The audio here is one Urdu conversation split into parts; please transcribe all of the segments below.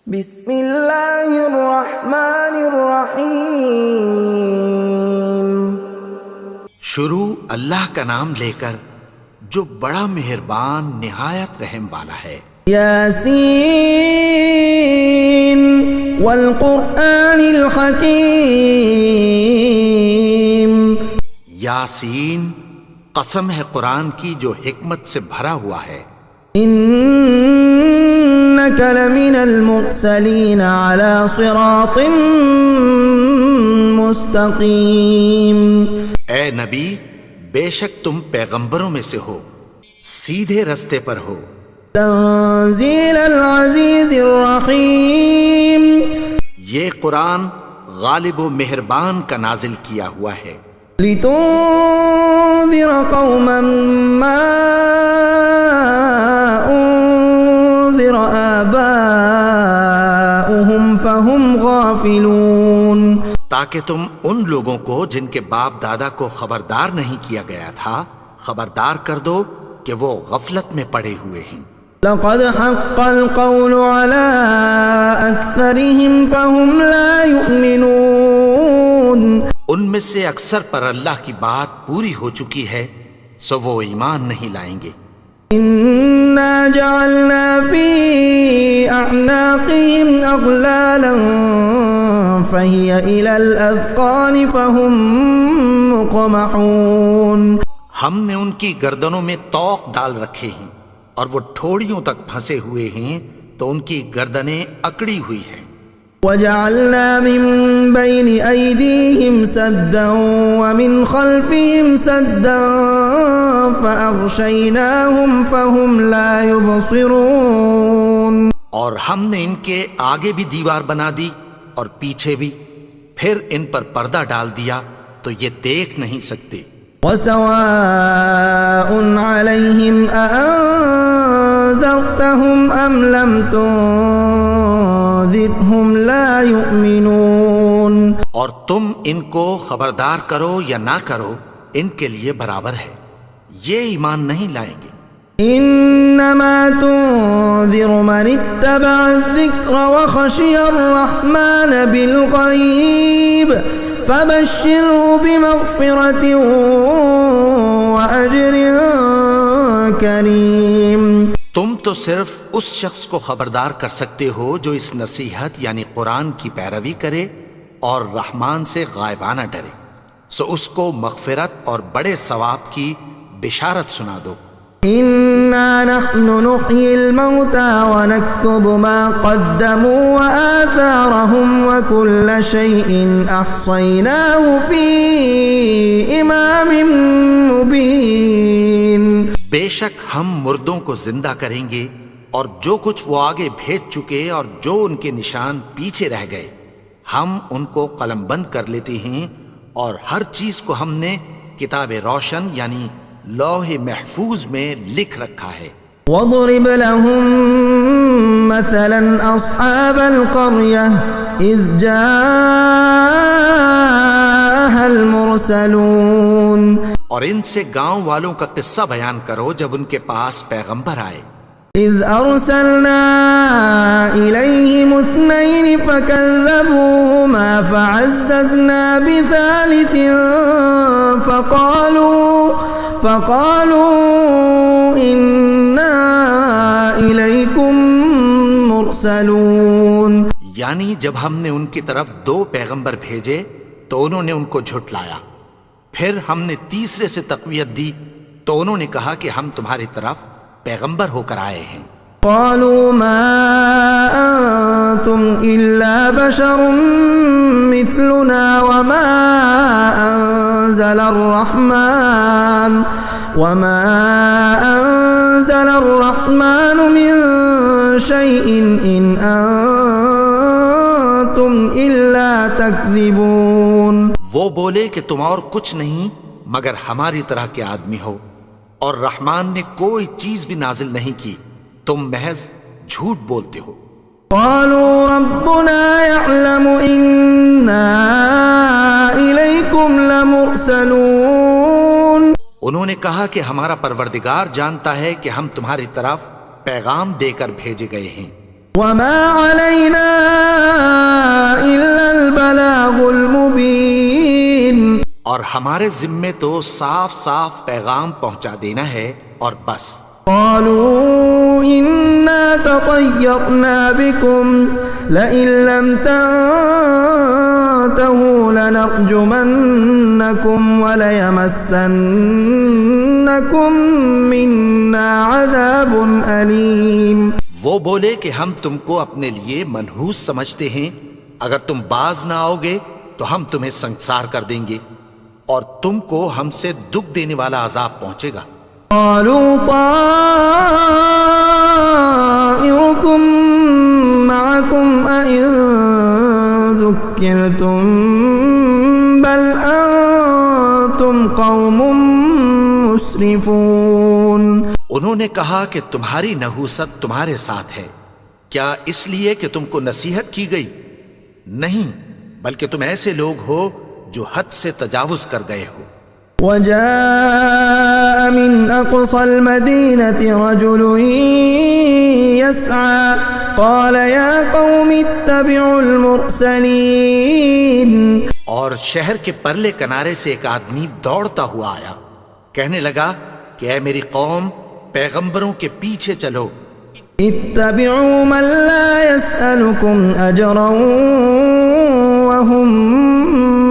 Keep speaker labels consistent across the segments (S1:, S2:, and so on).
S1: بسم اللہ الرحمن الرحیم۔
S2: شروع اللہ کا نام لے کر جو بڑا مہربان نہایت رحم والا ہے۔
S1: یاسین والقرآن الحکیم۔
S2: یاسین، قسم ہے قرآن کی جو حکمت سے بھرا ہوا ہے۔
S1: انک لمن المرسلین علی صراط مستقیم۔
S2: اے نبی، بے شک تم پیغمبروں میں سے ہو، سیدھے رستے پر ہو۔
S1: تنزیل العزیز الرحیم۔
S2: یہ قرآن غالب و مہربان کا نازل کیا ہوا ہے۔
S1: لتنذر قوما ما انذر آباؤهم فهم غافلون۔
S2: تاکہ تم ان لوگوں کو جن کے باپ دادا کو خبردار نہیں کیا گیا تھا خبردار کر دو کہ وہ غفلت میں پڑے ہوئے ہیں۔
S1: لقد حق القول على أكثرهم فهم لا يؤمنون۔
S2: ان میں سے اکثر پر اللہ کی بات پوری ہو چکی ہے سو وہ ایمان نہیں لائیں گے۔
S1: إنا جعلنا في أعناقهم أغلالا فهي إلى الأذقان فهم مقمحون۔
S2: ہم نے ان کی گردنوں میں طوق ڈال رکھے ہیں اور وہ ٹھوڑیوں تک پھنسے ہوئے ہیں تو ان کی گردنیں اکڑی ہوئی ہیں۔
S1: وجعلنا من بين أيديهم سدا ومن خلفهم سدا فأغشيناهم فهم لا يبصرون۔
S2: اور ہم نے ان کے آگے بھی دیوار بنا دی اور پیچھے بھی، پھر ان پر پردہ ڈال دیا تو یہ دیکھ نہیں سکتے۔
S1: وسواء عليهم أأنذرتهم أم لم تنذرهم لا يؤمنون۔
S2: اور تم ان کو خبردار کرو یا نہ کرو ان کے لیے برابر ہے، یہ ایمان نہیں لائیں گے۔
S1: انما تنذر من اتبع الذکر وخشی الرحمن بالغیب فبشره بمغفرة وأجر کریم۔
S2: تم تو صرف اس شخص کو خبردار کر سکتے ہو جو اس نصیحت یعنی قرآن کی پیروی کرے اور رحمان سے غائبانہ ڈرے، سو اس کو مغفرت اور بڑے ثواب کی بشارت سنا دو۔
S1: انا نحن نحيي الموتى ونكتب ما قدموا وآثارهم وكل شيء احصيناه في امام مبين۔
S2: بے شک ہم مردوں کو زندہ کریں گے اور جو کچھ وہ آگے بھیج چکے اور جو ان کے نشان پیچھے رہ گئے ہم ان کو قلم بند کر لیتے ہیں، اور ہر چیز کو ہم نے کتاب روشن یعنی لوح محفوظ میں لکھ رکھا ہے۔
S1: وَاضْرِبْ لَهُم مَّثَلًا أَصْحَابَ الْقَرْيَةِ إِذْ جَاءَهَا الْمُرْسَلُونَ۔
S2: اور ان سے گاؤں والوں کا قصہ بیان کرو جب ان کے پاس پیغمبر آئے۔
S1: إِذْ أَرْسَلْنَا إِلَيْهِمُ اثْنَيْنِ فَكَذَّبُوهُمَا فَعَزَّزْنَا بِثَالِثٍ فَقَالُوا إِنَّا إِلَيْكُمْ مُرْسَلُونَ۔
S2: یعنی جب ہم نے ان کی طرف 2 پیغمبر بھیجے تو انہوں نے ان کو جھٹلایا، پھر ہم نے تیسرے سے تقویت دی تو انہوں نے کہا کہ ہم تمہاری طرف پیغمبر ہو کر آئے ہیں۔
S1: قالوا ما أنتم إلا بشر مثلنا وما أنزل الرحمن من شيء إن أنتم إلا تكذبون۔
S2: وہ بولے کہ تم اور کچھ نہیں مگر ہماری طرح کے آدمی ہو، اور رحمان نے کوئی چیز بھی نازل نہیں کی، تم محض جھوٹ بولتے ہو۔
S1: قالوا ربنا يعلم إنا إليكم لمرسلون۔
S2: انہوں نے کہا کہ ہمارا پروردگار جانتا ہے کہ ہم تمہاری طرف پیغام دے کر بھیجے گئے ہیں۔
S1: وما علينا
S2: ہمارے ذمے تو صاف صاف پیغام پہنچا دینا ہے اور بس.
S1: قالوا إنا تطيرنا بكم لئن لم تنتهوا لنرجمنكم وليمسنكم منا عذاب أليم.
S2: وہ بولے کہ ہم تم کو اپنے لیے منحوس سمجھتے ہیں، اگر تم باز نہ آؤ گے تو ہم تمہیں سنگسار کر دیں گے اور تم کو ہم سے دکھ دینے والا عذاب پہنچے گا.
S1: قالوا طائركم معكم أئن ذكرتم بل أنتم قوم مسرفون.
S2: انہوں نے کہا کہ تمہاری نحوست تمہارے ساتھ ہے، کیا اس لیے کہ تم کو نصیحت کی گئی؟ نہیں، بلکہ تم ایسے لوگ ہو جو حد سے تجاوز کر گئے ہو.
S1: وجاء من أقصى المدينة رجل يسعى قال يا قوم اتبعوا المرسلين.
S2: اور شہر کے پرلے کنارے سے ایک آدمی دوڑتا ہوا آیا، کہنے لگا کہ اے میری قوم، پیغمبروں کے پیچھے چلو.
S1: اتبعوا من لا يسألكم أجرا وهم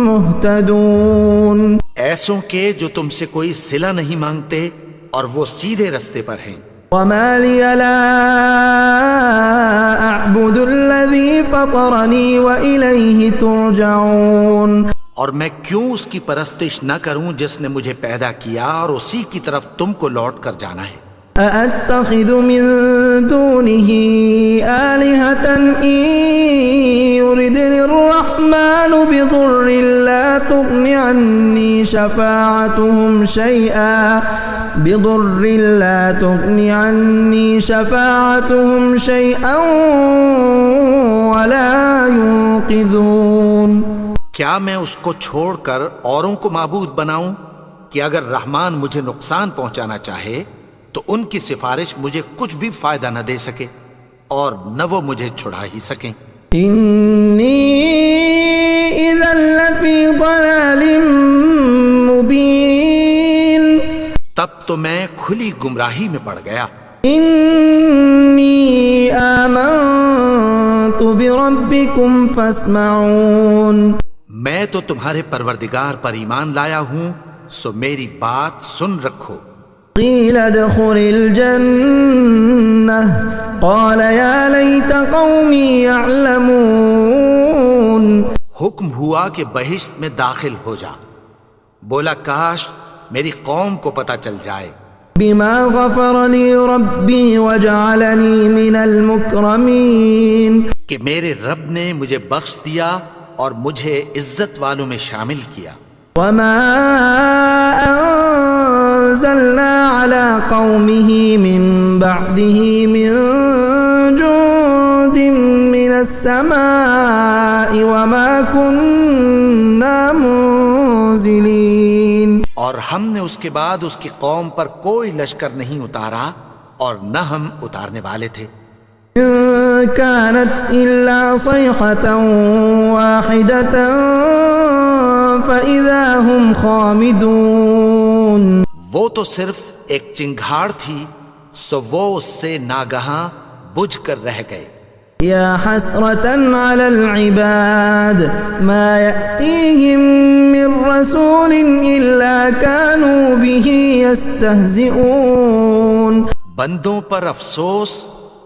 S1: مهتدون.
S2: ایسوں کے جو تم سے کوئی صلہ نہیں مانگتے اور وہ سیدھے رستے پر ہیں.
S1: وما لي لا أعبد الذي فطرني وإليه ترجعون.
S2: اور میں کیوں اس کی پرستش نہ کروں جس نے مجھے پیدا کیا اور اسی کی طرف تم کو لوٹ کر جانا ہے.
S1: أأتخذ من دونه آلهة إن يردني الرحمن بضر لا تغن عني شفاعتهم شيئا ولا ينقذون.
S2: کیا میں اس کو چھوڑ کر اوروں کو معبود بناؤں کہ اگر رحمان مجھے نقصان پہنچانا چاہے تو ان کی سفارش مجھے کچھ بھی فائدہ نہ دے سکے اور نہ وہ مجھے چھڑا ہی سکیں.
S1: انی اذا لفی ضلال مبین.
S2: تب تو میں کھلی گمراہی میں پڑ گیا.
S1: انی آمنت بربکم فاسمعون.
S2: میں تو تمہارے پروردگار پر ایمان لایا ہوں، سو میری بات سن رکھو.
S1: قیل ادخل الجنة قال یا لیت قومی یعلمون.
S2: حکم ہوا کہ بہشت میں داخل ہو جا. بولا کاش میری قوم کو پتہ چل جائے.
S1: بما غفر لی ربی وجعلنی من المکرمین.
S2: کہ میرے رب نے مجھے بخش دیا اور مجھے عزت والوں میں شامل کیا.
S1: وما انزلنا على قومه من بعده من جند من السماء وما كنا منزلين.
S2: اور ہم نے اس کے بعد اس کی قوم پر کوئی لشکر نہیں اتارا اور نہ ہم اتارنے والے تھے.
S1: كانت إلا صيحة واحدة فإذا هم خامدون.
S2: وہ تو صرف ایک چنگھاڑ تھی، سو وہ اس سے ناگہاں بجھ کر رہ گئے.
S1: یا حسرة على العباد ما يأتيهم من رسول إلا كانوا به يستهزئون.
S2: بندوں پر افسوس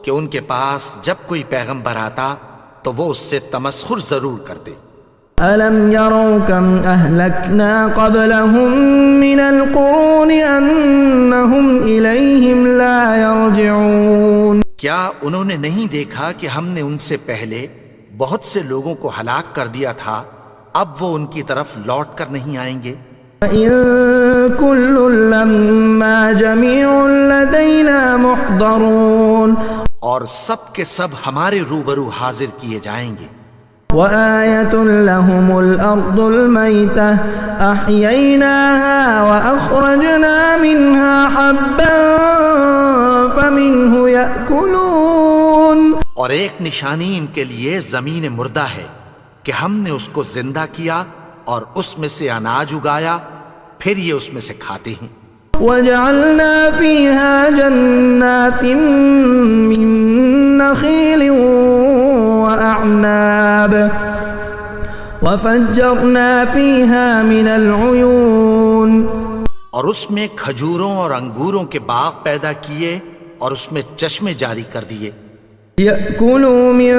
S2: کہ ان کے پاس جب کوئی پیغمبر آتا تو وہ اس سے تمسخر ضرور کرتے.
S1: أَلَمْ يَرَوْا كَمْ أَهْلَكْنَا قَبْلَهُمْ مِنَ الْقُرُونِ أَنَّهُمْ إِلَيْهِمْ لَا يَرْجِعُونَ.
S2: کیا انہوں نے نہیں دیکھا کہ ہم نے ان سے پہلے بہت سے لوگوں کو ہلاک کر دیا تھا، اب وہ ان کی طرف لوٹ کر نہیں آئیں گے.
S1: وَإِن كُلٌّ لَّمَّا جَمِيعٌ لَّدَيْنَا مُحْضَرُونَ.
S2: اور سب کے سب ہمارے روبرو حاضر کیے جائیں گے.
S1: وآية لهم الأرض الميتة أحييناها وأخرجنا منها حبا فمنه يأكلون.
S2: اور ایک نشانی ان کے لیے زمین مردہ ہے کہ ہم نے اس کو زندہ کیا اور اس میں سے اناج اگایا، پھر یہ اس میں سے کھاتے ہیں۔
S1: وجعلنا فيها جنات من نخيل وأعناب وفجرنا فيها من العيون،
S2: اور اس میں کھجوروں اور انگوروں کے باغ پیدا کیے اور اس میں چشمے جاری کر دیے۔
S1: يأكلوا من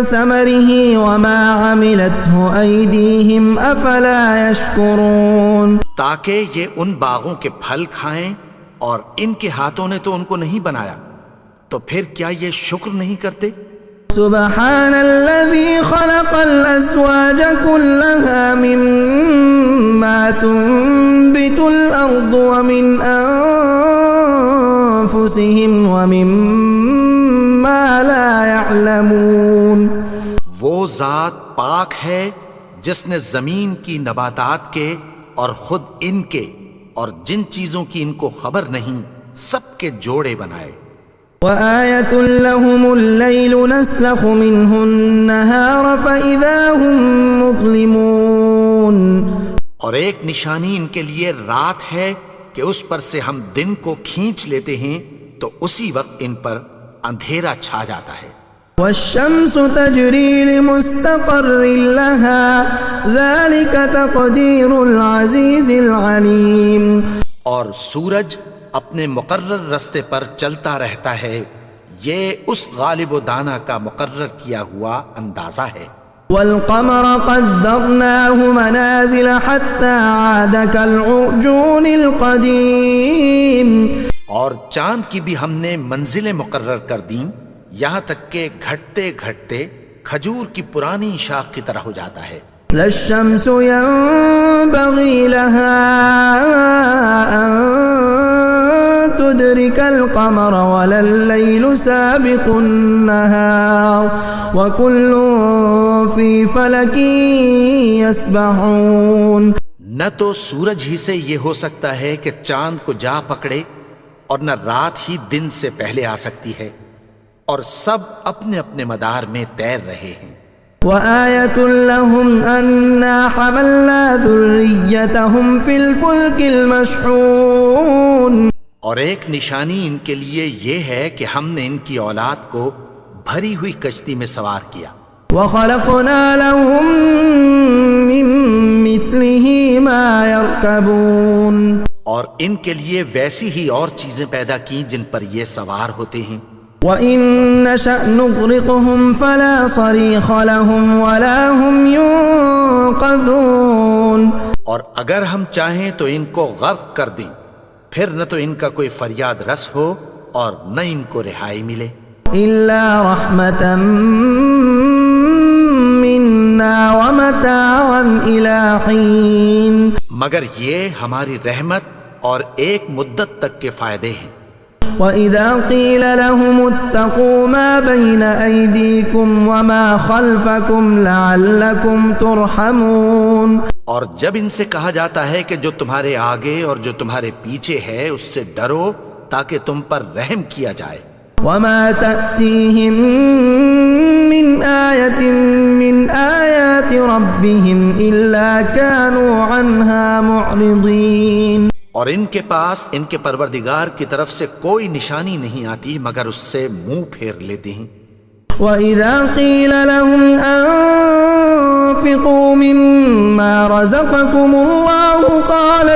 S1: ثمره وما عملته أيديهم أفلا يشكرون،
S2: تاکہ یہ ان باغوں کے پھل کھائیں، اور ان کے ہاتھوں نے تو ان کو نہیں بنایا، تو پھر کیا یہ شکر نہیں کرتے؟
S1: سبحان الذي خلق الأزواج كلها مما تنبت الأرض ومن أنفسهم ومما لا يعلمون،
S2: وہ ذات پاک ہے جس نے زمین کی نباتات کے اور خود ان کے اور جن چیزوں کی ان کو خبر نہیں سب کے جوڑے بنائے۔
S1: وآية لهم الليل نسلخ منه النهار فإذا هم مظلمون،
S2: اور ایک نشانی ان کے لیے رات ہے کہ اس پر سے ہم دن کو کھینچ لیتے ہیں تو اسی وقت ان پر اندھیرا چھا جاتا ہے۔
S1: والشمس تجري لمستقر لها ذلك تقدير العزيز العليم،
S2: اور سورج اپنے مقرر رستے پر چلتا رہتا ہے، یہ اس غالب و دانا کا مقرر کیا ہوا اندازہ ہے۔
S1: والقمر قدرناه منازل حتى عاد كالعرجون القديم،
S2: اور چاند کی بھی ہم نے منزلیں مقرر کر دیں، یہاں تک کہ گھٹتے گھٹتے کھجور کی پرانی شاخ کی طرح ہو جاتا ہے۔
S1: لا الشمس ينبغي لها أن تدرك القمر ولا الليل سابق النهار وكل في فلك يسبحون،
S2: نہ تو سورج ہی سے یہ ہو سکتا ہے کہ چاند کو جا پکڑے، اور نہ رات ہی دن سے پہلے آ سکتی ہے، اور سب اپنے اپنے مدار میں تیر رہے ہیں۔
S1: وآية لهم أنا حملنا ذريتهم في الفلك المشحون،
S2: اور ایک نشانی ان کے لیے یہ ہے کہ ہم نے ان کی اولاد کو بھری ہوئی کشتی میں سوار کیا۔
S1: وخلقنا لهم من مثله ما يركبون،
S2: اور ان کے لیے ویسی ہی اور چیزیں پیدا کی جن پر یہ سوار ہوتے ہیں۔
S1: وَإِن نَّشَأْ نُغْرِقْهُمْ فَلَا صَرِيخَ لَهُمْ وَلَا هُمْ يُنقَذُونَ،
S2: اور اگر ہم چاہیں تو ان کو غرق کر دیں، پھر نہ تو ان کا کوئی فریاد رس ہو اور نہ ان کو رہائی ملے۔
S1: إِلَّا رَحْمَةً مِّنَّا وَمَتَاعًا إِلَىٰ حِينٍ،
S2: مگر یہ ہماری رحمت اور ایک مدت تک کے فائدے ہیں۔
S1: وَإِذَا قِيلَ لَهُمُ اتَّقُوا مَا بَيْنَ أَيْدِيكُمْ وَمَا خَلْفَكُمْ لَعَلَّكُمْ تُرْحَمُونَ،
S2: اور جب ان سے کہا جاتا ہے کہ جو تمہارے آگے اور جو تمہارے پیچھے ہے اس سے ڈرو تاکہ تم پر رحم کیا جائے۔
S1: وَمَا تَأْتِيهِم مِّنْ آيَةٍ مِّنْ آيَاتِ رَبِّهِمْ إِلَّا كَانُوا عَنْهَا مُعْرِضِينَ،
S2: اور ان کے پاس ان کے پروردگار کی طرف سے کوئی نشانی نہیں آتی مگر اس سے منہ پھیر لیتے ہیں۔
S1: وَإِذَا قِيلَ لَهُمْ أَنفِقُوا مِمَّا رَزَقَكُمُ اللَّهُ قَالَ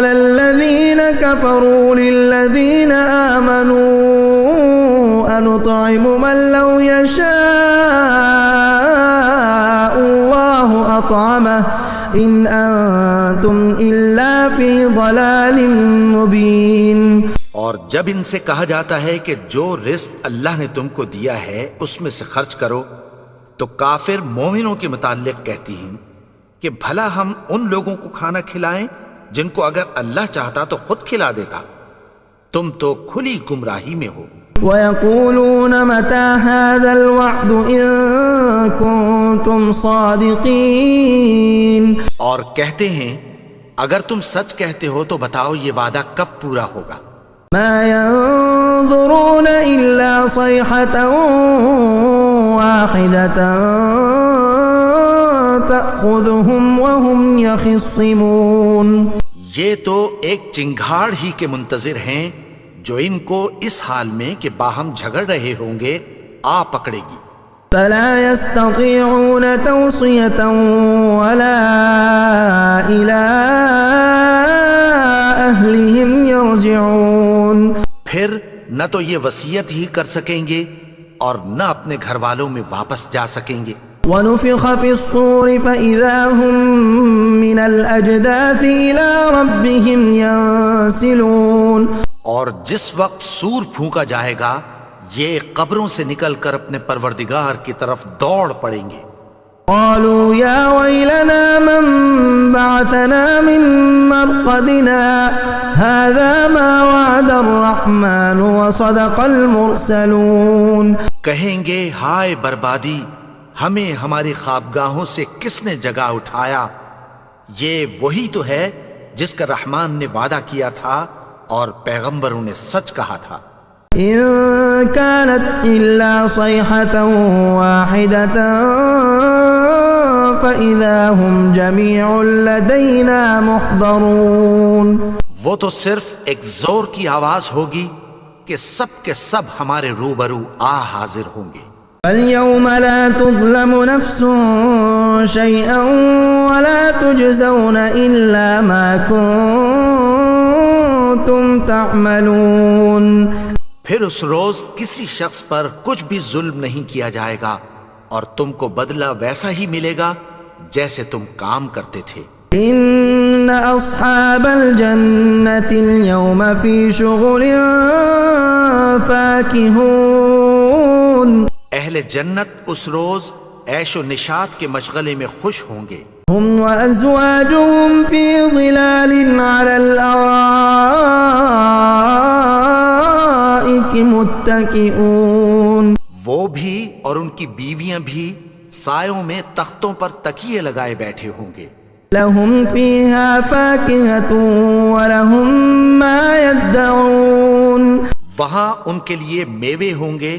S1: الَّذِينَ كَفَرُوا لِلَّذِينَ آمَنُوا أَنُطْعِمُ مَن لَّوْ يَشَاءُ اللَّهُ أَطْعَمَهُ إِنْ أَنتُمْ إِلَّا فِي ضَلَالٍ مُّبِينٍ،
S2: اور جب ان سے کہا جاتا ہے کہ جو رزق اللہ نے تم کو دیا ہے اس میں سے خرچ کرو، تو کافر مومنوں کے متعلق کہتی ہیں کہ بھلا ہم ان لوگوں کو کھانا کھلائیں جن کو اگر اللہ چاہتا تو خود کھلا دیتا، تم تو کھلی گمراہی میں ہو۔
S1: وَيَقُولُونَ مَتَىٰ هَٰذَا الْوَعْدُ إِن كُنتُمْ صَادِقِينَ،
S2: اور کہتے ہیں اگر تم سچ کہتے ہو تو بتاؤ یہ وعدہ کب پورا ہوگا۔
S1: مَا يَنظُرُونَ إِلَّا صَيْحَةً وَاحِدَةً تأخذهم وهم يخصمون.
S2: یہ تو ایک چنگھاڑ ہی کے منتظر ہیں جو ان کو اس حال میں کہ باہم جھگڑ رہے ہوں گے آ پکڑے گی.
S1: فلا يستطيعون توصية ولا إلى أهلهم يرجعون.
S2: پھر نہ تو یہ وصیت ہی کر سکیں گے اور نہ اپنے گھر والوں میں واپس جا سکیں گے.
S1: ونفخ في الصور فإذا هم من الأجداث إلى ربهم ينسلون.
S2: اور جس وقت سور پھونکا جائے گا یہ قبروں سے نکل کر اپنے پروردگار کی طرف دوڑ پڑیں گے.
S1: قالوا يا ويلنا من بعثنا من مرقدنا هذا ما وعد الرحمن وصدق المرسلون.
S2: کہیں گے ہائے بربادی، ہمیں ہماری خوابگاہوں سے کس نے جگا اٹھایا؟ یہ وہی تو ہے جس کا رحمان نے وعدہ کیا تھا اور پیغمبروں نے سچ کہا تھا.
S1: إن كانت إلا صيحة واحدة فإذا هم جميع لدينا محضرون.
S2: وہ تو صرف ایک زور کی آواز ہوگی کہ سب کے سب ہمارے روبرو آ حاضر ہوں گے.
S1: اليوم لا تظلم نفس شيئا ولا تجزون إلا ما كنتم تعملون.
S2: پھر اس روز کسی شخص پر کچھ بھی ظلم نہیں کیا جائے گا اور تم کو بدلہ ویسا ہی ملے گا جیسے تم کام کرتے تھے.
S1: ان اصحاب الجنة اليوم في شغل فاكهون.
S2: اہل جنت اس روز عیش و نشاط کے مشغلے میں خوش ہوں گے.
S1: هم وازواجهم في ظلال على الارائك متكئون.
S2: وہ بھی اور ان کی بیویاں بھی سایوں میں تختوں پر تکیے لگائے بیٹھے ہوں گے.
S1: لهم فيها فاكهة ولهم ما يدعون.
S2: وہاں ان کے لیے میوے ہوں گے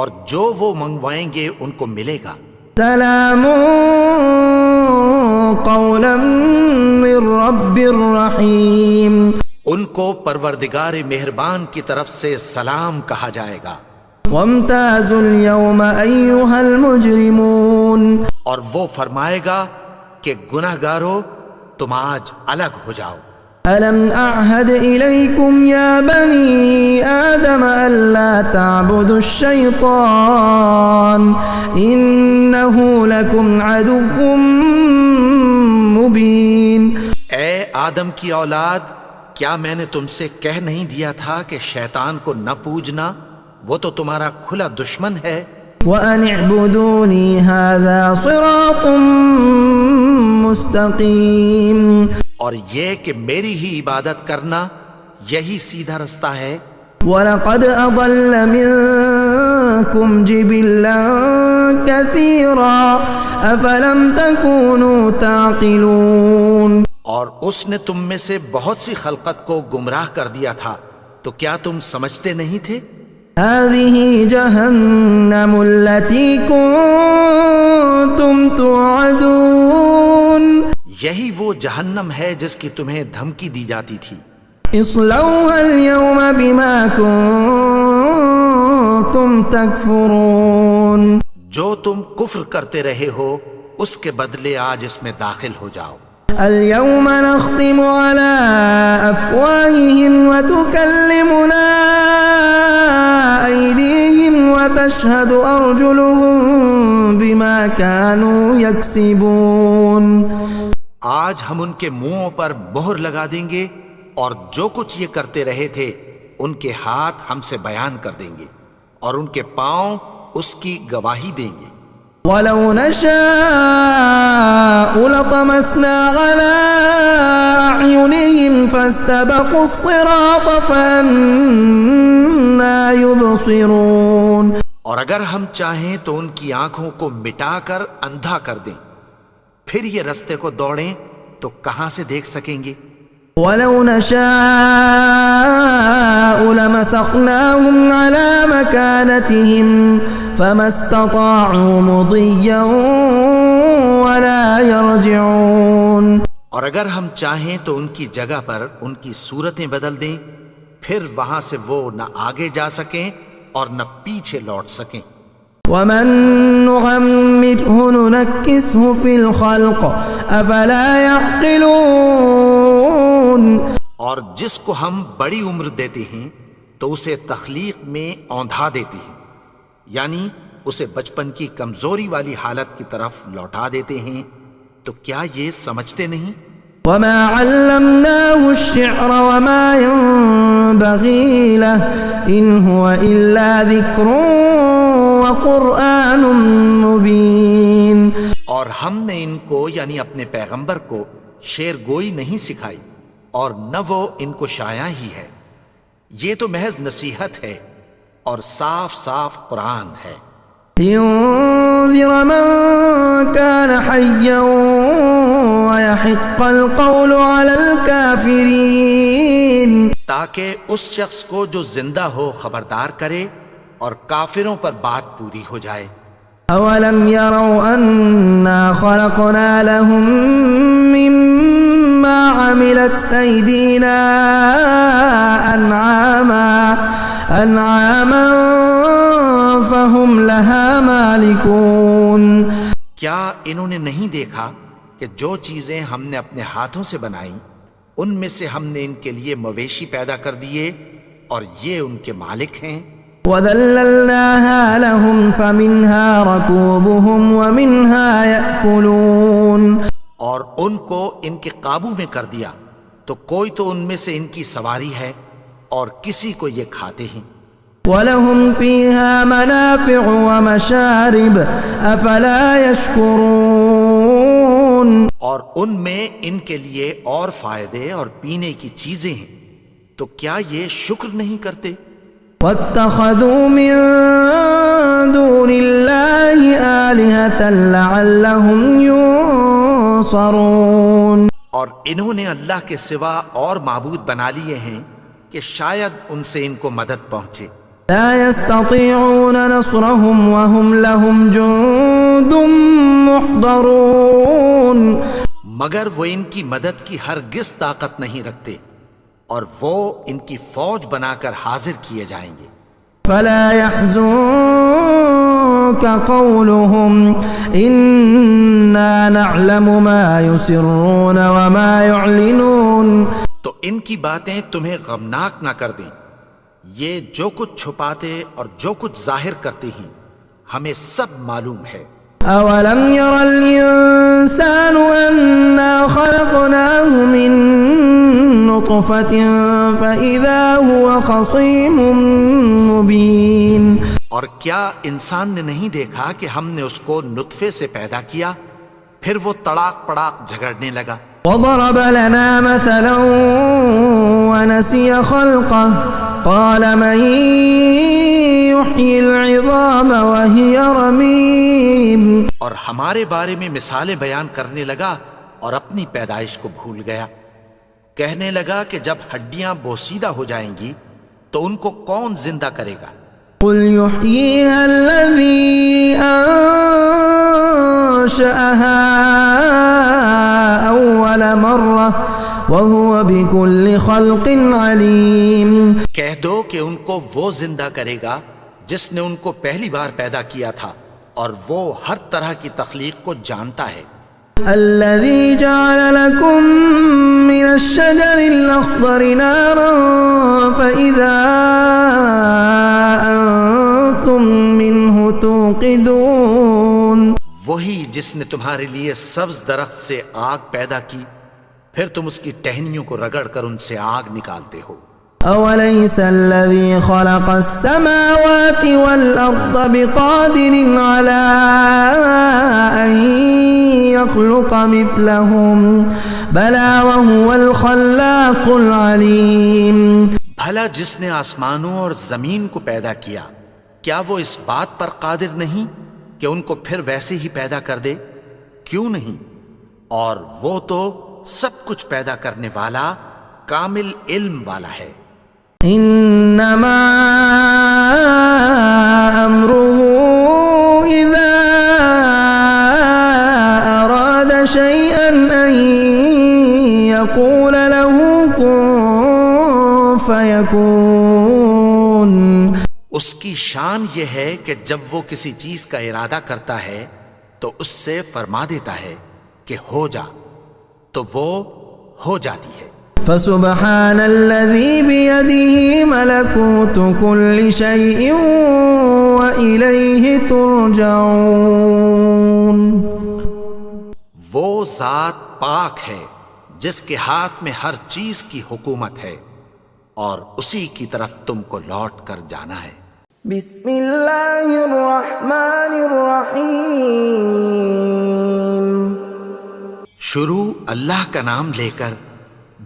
S2: اور جو وہ منگوائیں گے ان کو ملے گا.
S1: سلام قولا من رب الرحیم.
S2: ان کو پروردگار مہربان کی طرف سے سلام کہا جائے گا.
S1: وامتازوا اليوم ایها المجرمون.
S2: اور وہ فرمائے گا کہ گناہگارو تم آج الگ ہو جاؤ.
S1: ألم أعهد إليكم يا بني آدم ألا تعبدوا الشيطان إنه لكم عدو مبين.
S2: اے آدم کی اولاد، کیا میں نے تم سے کہہ نہیں دیا تھا کہ شیطان کو نہ پوجنا؟ وہ تو تمہارا کھلا دشمن ہے.
S1: وأن اعبدوني هذا صراط مستقيم.
S2: اور یہ کہ میری ہی عبادت کرنا یہی سیدھا رستہ ہے.
S1: وَلَقَدْ أَضَلَّ مِنكُمْ جِبِلًّا كَثِيرًا أَفَلَمْ تَكُونُوا تَعْقِلُونَ.
S2: اور اس نے تم میں سے بہت سی خلقت کو گمراہ کر دیا تھا، تو کیا تم سمجھتے نہیں تھے؟
S1: هَذِهِ جَهَنَّمُ الَّتِي كُنتُمْ تُوعَدُونَ.
S2: یہی وہ جہنم ہے جس کی تمہیں دھمکی دی جاتی تھی.
S1: اصلوها اليوم بما كنتم تكفرون.
S2: جو تم کفر کرتے رہے ہو اس کے بدلے آج اس میں داخل ہو جاؤ.
S1: اليوم نختم على أفواههم وتكلمنا أيديهم وتشهد أرجلهم بما كانوا يكسبون.
S2: آج ہم ان کے منہوں پر مہر لگا دیں گے اور جو کچھ یہ کرتے رہے تھے ان کے ہاتھ ہم سے بیان کر دیں گے اور ان کے پاؤں اس کی گواہی دیں گے.
S1: وَلَوْ نَشَاءُ لَطَمَسْنَا عَلَىٰ أَعْيُنِهِمْ فَاسْتَبَقُوا الصِّرَاطَ فَأَنَّىٰ يُبْصِرُونَ.
S2: اور اگر ہم چاہیں تو ان کی آنکھوں کو مٹا کر اندھا کر دیں، پھر یہ رستے کو دوڑیں تو کہاں سے دیکھ سکیں گے.
S1: وَلَوْ نَشَاءُ لَمَسَخْنَاهُمْ عَلَىٰ مَكَانَتِهِمْ فَمَا اسْتَطَاعُوا مُضِيًّا ولا يرجعون.
S2: اور اگر ہم چاہیں تو ان کی جگہ پر ان کی صورتیں بدل دیں، پھر وہاں سے وہ نہ آگے جا سکیں اور نہ پیچھے لوٹ سکیں.
S1: ومن نعمره ننكسه في الخلق افلا يعقلون.
S2: اور جس کو ہم بڑی عمر دیتے ہیں تو اسے تخلیق میں اوندھا دیتے ہیں، یعنی اسے بچپن کی کمزوری والی حالت کی طرف لوٹا دیتے ہیں. تو کیا یہ سمجھتے نہیں؟
S1: وما علمناه الشعر وما ينبغي له ان هو الا ذكر وقرآن مبين.
S2: اور ہم نے ان کو یعنی اپنے پیغمبر کو شعر گوئی نہیں سکھائی اور نہ وہ ان کو شایع ہی ہے، یہ تو محض نصیحت ہے اور صاف صاف قرآن ہے.
S1: لينذر من كان حيا ويحق القول على الكافرين.
S2: تاکہ اس شخص کو جو زندہ ہو خبردار کرے اور کافروں پر بات پوری ہو جائے.
S1: اولم يروا انا خلقنا لهم مما عملت ايدينا انعاما فهم لها مالكون.
S2: کیا انہوں نے نہیں دیکھا کہ جو چیزیں ہم نے اپنے ہاتھوں سے بنائیں ان میں سے ہم نے ان کے لیے مویشی پیدا کر دیے اور یہ ان کے مالک ہیں.
S1: وَذَلَّلْنَاهَا لَهُمْ فَمِنْهَا رَكُوبُهُمْ وَمِنْهَا يَأْكُلُونَ.
S2: اور ان کو ان کے قابو میں کر دیا تو کوئی تو ان میں سے ان کی سواری ہے اور کسی کو یہ کھاتے ہیں.
S1: وَلَهُمْ فِيهَا مَنَافِعُ وَمَشَارِبُ أَفَلَا يَشْكُرُونَ.
S2: اور ان میں ان کے لیے اور فائدے اور پینے کی چیزیں ہیں، تو کیا یہ شکر نہیں کرتے؟
S1: وَاتَّخَذُوا مِن دُونِ اللَّهِ آلِهَةً لَعَلَّهُمْ يُنصَرُونَ.
S2: اور انہوں نے اللہ کے سوا اور معبود بنا لیے ہیں کہ شاید ان سے ان کو مدد پہنچے.
S1: لا يستطيعون نصرهم وهم لهم جند محضرون.
S2: مگر وہ ان کی مدد کی ہرگز طاقت نہیں رکھتے اور وہ ان کی فوج بنا کر حاضر کیے جائیں گے.
S1: فلا يحزنك قولهم إنا نعلم ما يسرون وما يعلنون.
S2: تو ان کی باتیں تمہیں غمناک نہ کر دیں، یہ جو کچھ چھپاتے اور جو کچھ ظاہر کرتے ہیں ہمیں سب معلوم ہے.
S1: اولم ير الانسان انا خلقناه من نطفة فاذا هو خصيم مبين.
S2: اور کیا انسان نے نہیں دیکھا کہ ہم نے اس کو نطفے سے پیدا کیا پھر وہ تڑاک پڑاک جھگڑنے لگا.
S1: وضرب لنا مثلا ونسي خلقه قال من يحيي العظام وهي رميم.
S2: اور ہمارے بارے میں مثالیں بیان کرنے لگا اور اپنی پیدائش کو بھول گیا. کہنے لگا کہ جب ہڈیاں بوسیدہ ہو جائیں گی تو ان کو کون زندہ کرے گا؟
S1: قل يحييها الذي أنشأها أول مرة وهو بكل خلق عليم.
S2: کہہ دو کہ ان کو وہ زندہ کرے گا جس نے ان کو پہلی بار پیدا کیا تھا اور وہ ہر طرح کی تخلیق کو جانتا ہے.
S1: الذي جعل لكم من الشجر الأخضر نارا فإذا أنتم منه توقدون.
S2: وہی جس نے تمہارے لیے سبز درخت سے آگ پیدا کی پھر تم اس کی ٹہنیوں کو رگڑ کر ان سے آگ نکالتے ہو.
S1: أوليس الذي خلق السماوات والأرض بقادر على أن يخلق مثلهم بلى وهو الخلاق العليم.
S2: بھلا جس نے آسمانوں اور زمین کو پیدا کیا کیا وہ اس بات پر قادر نہیں کہ ان کو پھر ویسے ہی پیدا کر دے؟ کیوں نہیں؟ اور وہ تو سب کچھ پیدا کرنے والا کامل علم والا ہے.
S1: انما امره اذا
S2: اس کی شان یہ ہے کہ جب وہ کسی چیز کا ارادہ کرتا ہے تو اس سے فرما دیتا ہے کہ ہو جا، تو وہ ہو جاتی ہے۔
S1: فسبحان الذي بيده ملكوت كل شيء وإليه ترجعون۔
S2: وہ ذات پاک ہے جس کے ہاتھ میں ہر چیز کی حکومت ہے اور اسی کی طرف تم کو لوٹ کر جانا ہے۔
S1: بسم اللہ الرحمن الرحیم۔
S2: شروع اللہ کا نام لے کر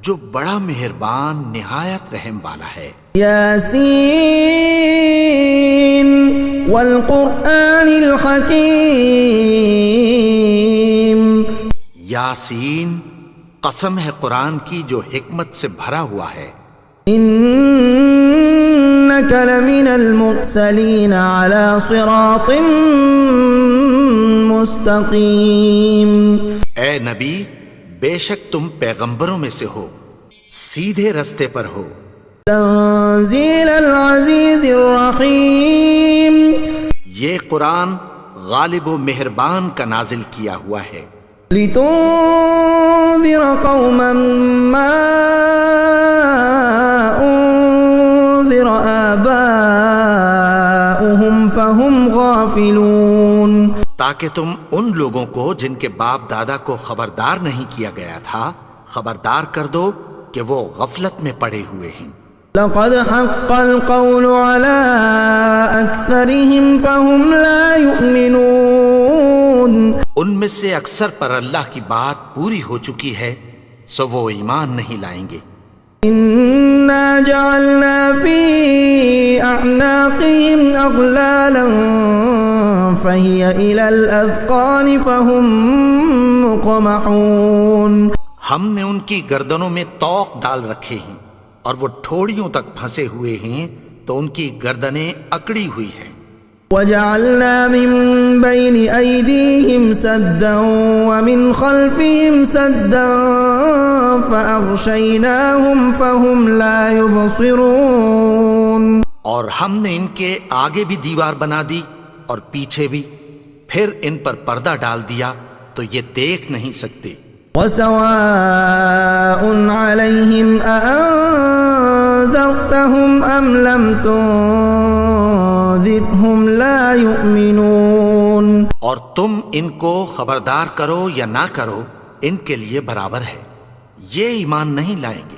S2: جو بڑا مہربان نہایت رحم والا ہے۔
S1: یاسین والقرآن الحکیم۔
S2: یاسین، قسم ہے قرآن کی جو حکمت سے بھرا ہوا ہے۔
S1: انک لمن المرسلین علی صراط مستقیم۔
S2: اے نبی، بے شک تم پیغمبروں میں سے ہو، سیدھے رستے پر ہو۔
S1: تنزیل العزیز الرحیم۔
S2: یہ قرآن غالب و مہربان کا نازل کیا ہوا ہے۔
S1: لتنذر قوما ما انذر آباؤهم فهم غافلون۔
S2: تاکہ تم ان لوگوں کو جن کے باپ دادا کو خبردار نہیں کیا گیا تھا خبردار کر دو کہ وہ غفلت میں پڑے ہوئے ہیں۔
S1: لقد حق القول على أكثرهم فهم لا يؤمنون۔
S2: ان میں سے اکثر پر اللہ کی بات پوری ہو چکی ہے سو وہ ایمان نہیں لائیں گے۔
S1: إنا جعلنا في أعناقهم أغلالا فهي إلى الأذقان فهم مقمحون۔
S2: ہم نے ان کی گردنوں میں طوق ڈال رکھے ہیں اور وہ ٹھوڑیوں تک پھنسے ہوئے ہیں تو ان کی گردنیں اکڑی ہوئی ہیں۔
S1: وجعلنا من بين أيديهم سدا ومن خلفهم سدا فأغشيناهم فهم لا يبصرون۔
S2: اور ہم نے ان کے آگے بھی دیوار بنا دی اور پیچھے بھی، پھر ان پر پردہ ڈال دیا تو یہ دیکھ نہیں سکتے۔
S1: وسواء عليهم أأنذرتهم أم لم تنذرهم لا يؤمنون۔
S2: اور تم ان کو خبردار کرو یا نہ کرو ان کے لیے برابر ہے، یہ ایمان نہیں لائیں گے۔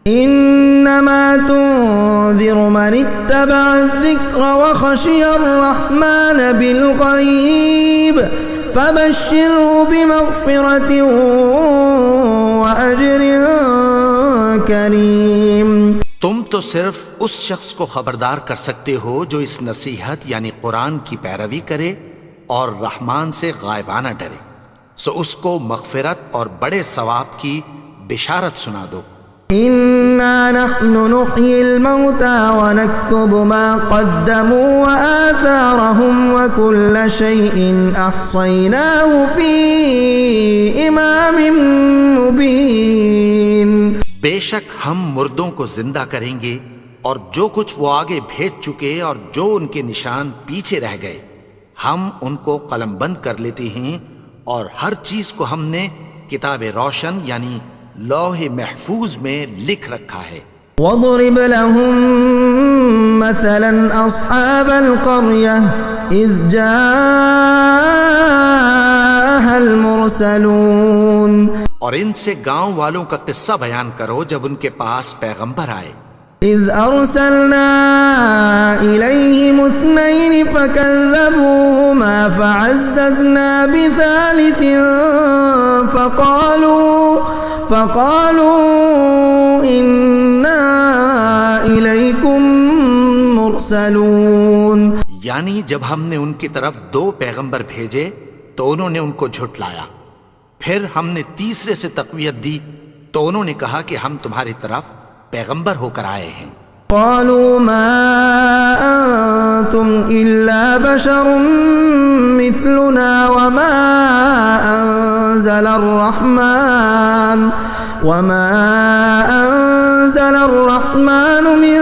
S1: انما تنذر من اتبع الذکر وخشی الرحمن بالغیب فبشره بمغفرة وأجر کریم۔
S2: تم تو صرف اس شخص کو خبردار کر سکتے ہو جو اس نصیحت یعنی قرآن کی پیروی کرے اور رحمان سے غائبانہ ڈرے، سو اس کو مغفرت اور بڑے ثواب کی بشارت سنا دو۔
S1: إنا نحن نحيي الموتى ونكتب ما قدموا وآثارهم وكل شيء أحصيناه في إمام مبين۔
S2: بے شک ہم مردوں کو زندہ کریں گے اور جو کچھ وہ آگے بھیج چکے اور جو ان کے نشان پیچھے رہ گئے ہم ان کو قلم بند کر لیتے ہیں، اور ہر چیز کو ہم نے کتاب روشن یعنی لوح محفوظ میں لکھ رکھا ہے۔
S1: وَاضْرِبْ لَهُم مَّثَلًا أَصْحَابَ الْقَرْيَةِ إِذْ جَاءَهَا الْمُرْسَلُونَ۔
S2: اور ان سے گاؤں والوں کا قصہ بیان کرو جب ان کے پاس پیغمبر آئے۔
S1: إِذْ أَرْسَلْنَا إِلَيْهِمُ اثْنَيْنِ فَكَذَّبُوهُمَا فَعَزَّزْنَا بِثَالِثٍ فَقَالُوا إِنَّا إِلَيْكُمْ مُرْسَلُونَ۔
S2: یعنی جب ہم نے ان کی طرف 2 پیغمبر بھیجے تو انہوں نے ان کو جھٹلایا، پھر ہم نے تیسرے سے تقویت دی تو انہوں نے کہا کہ ہم تمہاری طرف پیغمبر ہو کر آئے ہیں۔
S1: قالوا ما أنتم إلا بشر مثلنا وما أنزل أنزل الرحمن من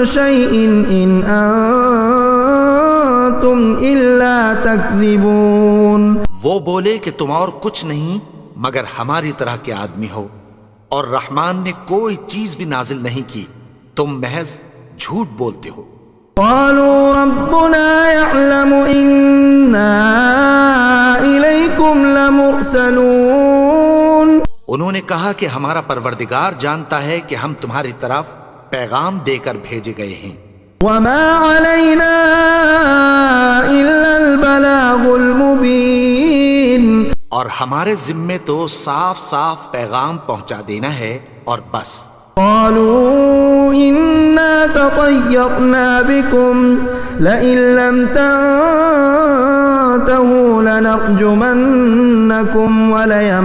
S1: شيء إن أنتم إلا تكذبون.
S2: وہ بولے کہ تم اور کچھ نہیں مگر ہماری طرح کے آدمی ہو، اور رحمان نے کوئی چیز بھی نازل نہیں کی، تم محض جھوٹ بولتے ہو.
S1: قالوا ربنا يعلم إنا إليكم لمرسلون.
S2: انہوں نے کہا کہ ہمارا پروردگار جانتا ہے کہ ہم تمہاری طرف پیغام دے کر بھیجے گئے ہیں.
S1: وما علينا إلا البلاغ المبين.
S2: اور ہمارے ذمے تو صاف صاف پیغام پہنچا دینا ہے اور بس.
S1: قالوا إنا تطيرنا بكم لئن لم تنتهوا لنرجمنكم وليمسنكم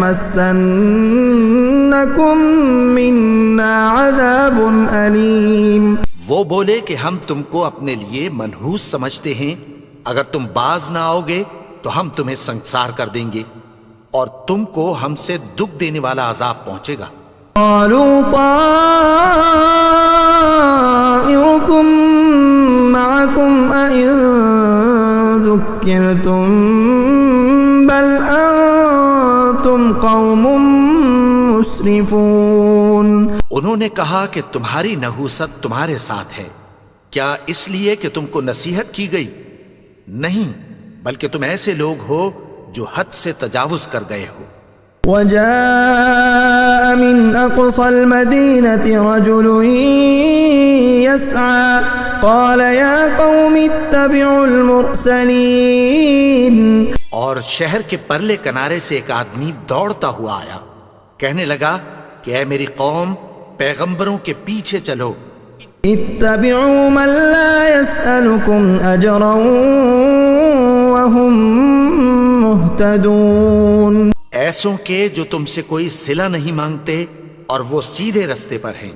S1: منا عذاب أليم.
S2: وہ بولے کہ ہم تم کو اپنے لیے منحوس سمجھتے ہیں، اگر تم باز نہ آؤ گے تو ہم تمہیں سنسار کر دیں گے اور تم کو ہم سے دکھ دینے والا عذاب پہنچے گا.
S1: قالوا طائركم معكم أئن ذكرتم بل أنتم قوم مسرفون.
S2: انہوں نے کہا کہ تمہاری نحوست تمہارے ساتھ ہے، کیا اس لیے کہ تم کو نصیحت کی گئی؟ نہیں، بلکہ تم ایسے لوگ ہو جو حد سے تجاوز کر گئے ہو.
S1: وجاء من أقصى المدينة رجل يسعى قال يا قوم اتبعوا المرسلين.
S2: اور شہر کے پرلے کنارے سے ایک آدمی دوڑتا ہوا آیا، کہنے لگا کہ اے میری قوم، پیغمبروں کے پیچھے چلو.
S1: اتبعوا من لا يسألكم أجرا وهم مهتدون.
S2: ایسوں کے جو تم سے کوئی صلہ نہیں مانگتے اور وہ سیدھے رستے پر ہیں.